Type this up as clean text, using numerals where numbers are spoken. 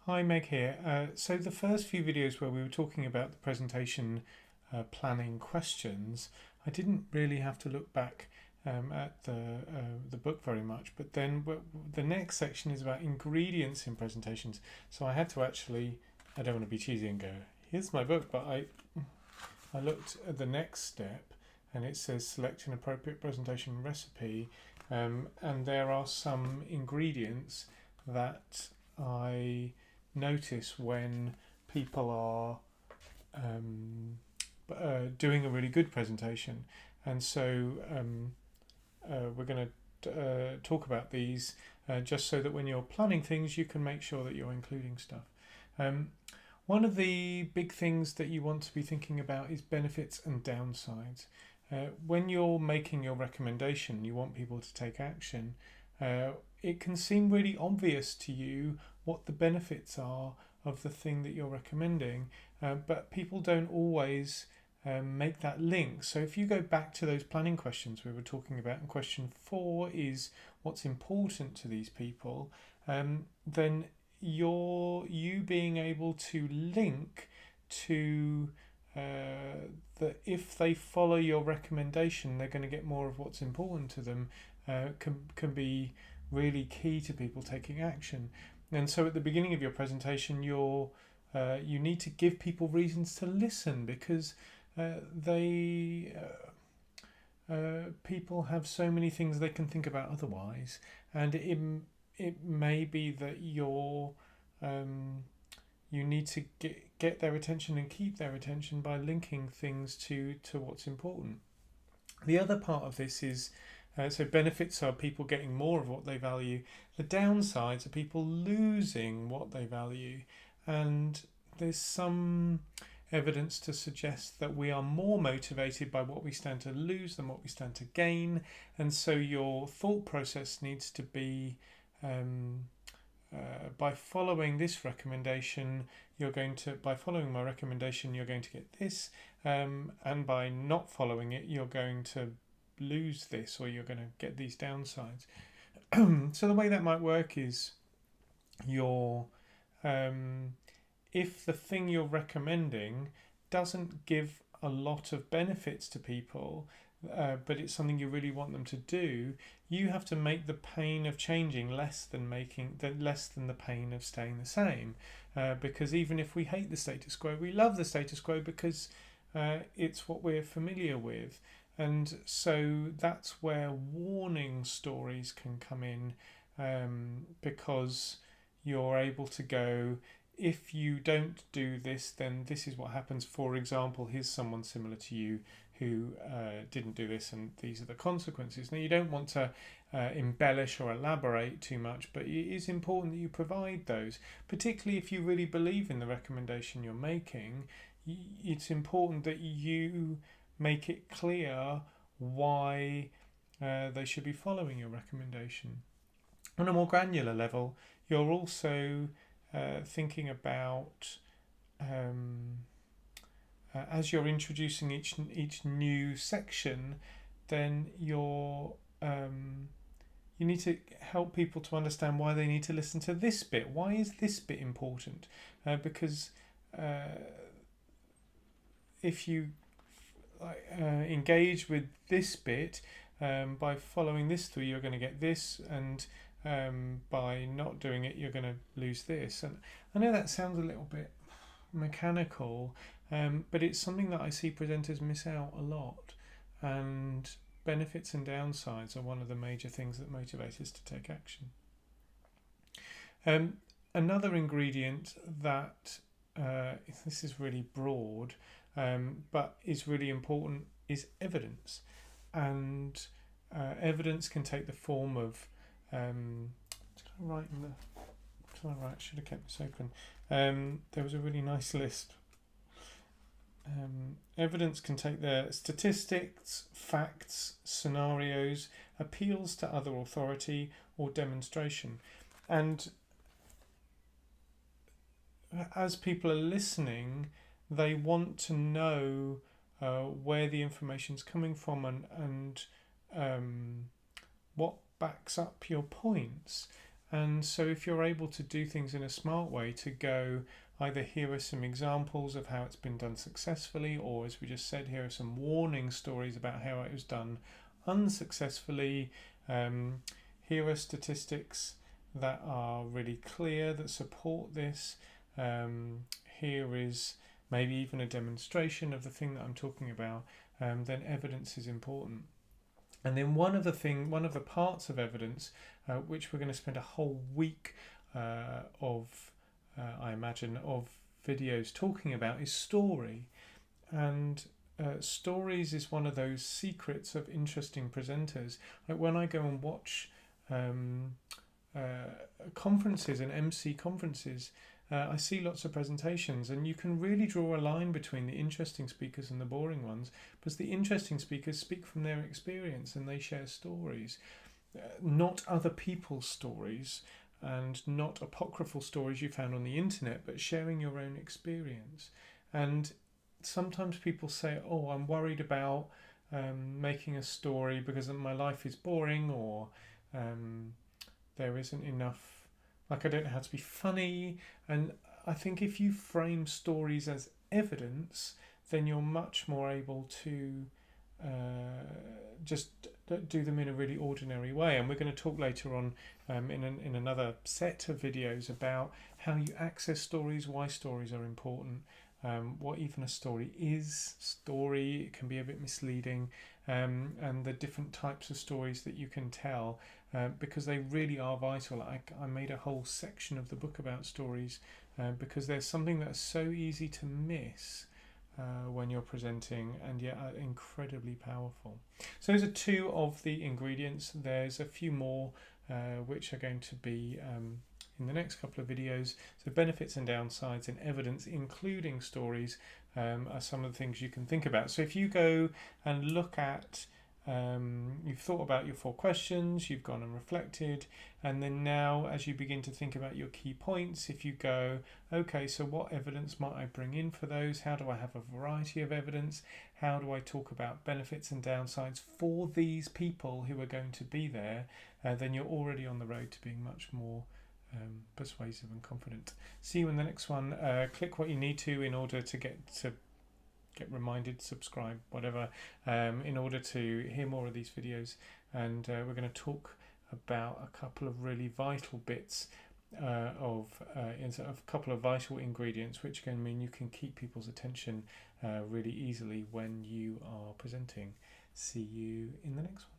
Hi, Meg here. So the first few videos where we were talking about the presentation planning questions, I didn't really have to look back at the book very much. But then the next section is about ingredients in presentations. So I had to actually, I don't want to be cheesy and go, here's my book, but I looked at the next step and it says select an appropriate presentation recipe, and there are some ingredients that I notice when people are doing a really good presentation. And so we're going to talk about these just so that when you're planning things you can make sure that you're including stuff. One of the big things that you want to be thinking about is benefits and downsides. When you're making your recommendation, you want people to take action. It can seem really obvious to you what the benefits are of the thing that you're recommending, but people don't always make that link. So if you go back to those planning questions we were talking about, and question 4 is what's important to these people, then you being able to link to that if they follow your recommendation they're going to get more of what's important to them, can be really key to people taking action. And so at the beginning of your presentation you need to give people reasons to listen, because people have so many things they can think about otherwise, and it may be that you need to get their attention and keep their attention by linking things to what's important. The other part of this is so benefits are people getting more of what they value. The downsides are people losing what they value, and there's some evidence to suggest that we are more motivated by what we stand to lose than what we stand to gain. And so your thought process needs to be by following this recommendation by following my recommendation you're going to get this, and by not following it you're going to lose this, or you're going to get these downsides. So the way that might work is if the thing you're recommending doesn't give a lot of benefits to people, but it's something you really want them to do, you have to make the pain of changing less than the pain of staying the same. Because even if we hate the status quo, we love the status quo because it's what we're familiar with. And so that's where warning stories can come in, because you're able to go, if you don't do this, then this is what happens. For example, here's someone similar to you who didn't do this, and these are the consequences. Now, you don't want to embellish or elaborate too much, but it is important that you provide those, particularly if you really believe in the recommendation you're making. It's important that you make it clear why they should be following your recommendation. On a more granular level, you're also thinking about as you're introducing each new section, then you need to help people to understand why they need to listen to this bit. Why is this bit important? Because if you engage with this bit, by following this through you're going to get this, and by not doing it you're going to lose this. And I know that sounds a little bit mechanical, but it's something that I see presenters miss out a lot, and benefits and downsides are one of the major things that motivate us to take action. Another ingredient that this is really broad, but is really important, is evidence. And evidence can take the form of should have kept this open. There was a really nice list. Evidence can take the statistics, facts, scenarios, appeals to other authority, or demonstration. And as people are listening, they want to know where the information's coming from, and what backs up your points. And so if you're able to do things in a smart way, to go either here are some examples of how it's been done successfully, or as we just said, here are some warning stories about how it was done unsuccessfully. Here are statistics that are really clear that support this. Here is maybe even a demonstration of the thing that I'm talking about. Then evidence is important. And then one of the parts of evidence, which we're going to spend a whole week I imagine, of videos talking about, is story. And stories is one of those secrets of interesting presenters. Like when I go and watch conferences and MC conferences, I see lots of presentations, and you can really draw a line between the interesting speakers and the boring ones, because the interesting speakers speak from their experience and they share stories, not other people's stories and not apocryphal stories you found on the internet, but sharing your own experience. And sometimes people say, oh, I'm worried about making a story because my life is boring, or there isn't enough, like I don't know how to be funny. And I think if you frame stories as evidence, then you're much more able to just do them in a really ordinary way. And we're going to talk later on in another set of videos about how you access stories, why stories are important, what even a story is. Story can be a bit misleading, and the different types of stories that you can tell, because they really are vital. I made a whole section of the book about stories, because there's something that's so easy to miss when you're presenting, and yet are incredibly powerful. So those are two of the ingredients. There's a few more which are going to be in the next couple of videos. So benefits and downsides and evidence, including stories, are some of the things you can think about. So if you go and look at, you've thought about your 4 questions, you've gone and reflected, and then now as you begin to think about your key points, if you go, okay, so what evidence might I bring in for those? How do I have a variety of evidence? How do I talk about benefits and downsides for these people who are going to be there? Then you're already on the road to being much more persuasive and confident. See you in the next one. Click what you need to in order to get reminded, subscribe, whatever, in order to hear more of these videos. And we're going to talk about a couple of really vital bits of a couple of vital ingredients, which can mean you can keep people's attention really easily when you are presenting. See you in the next one.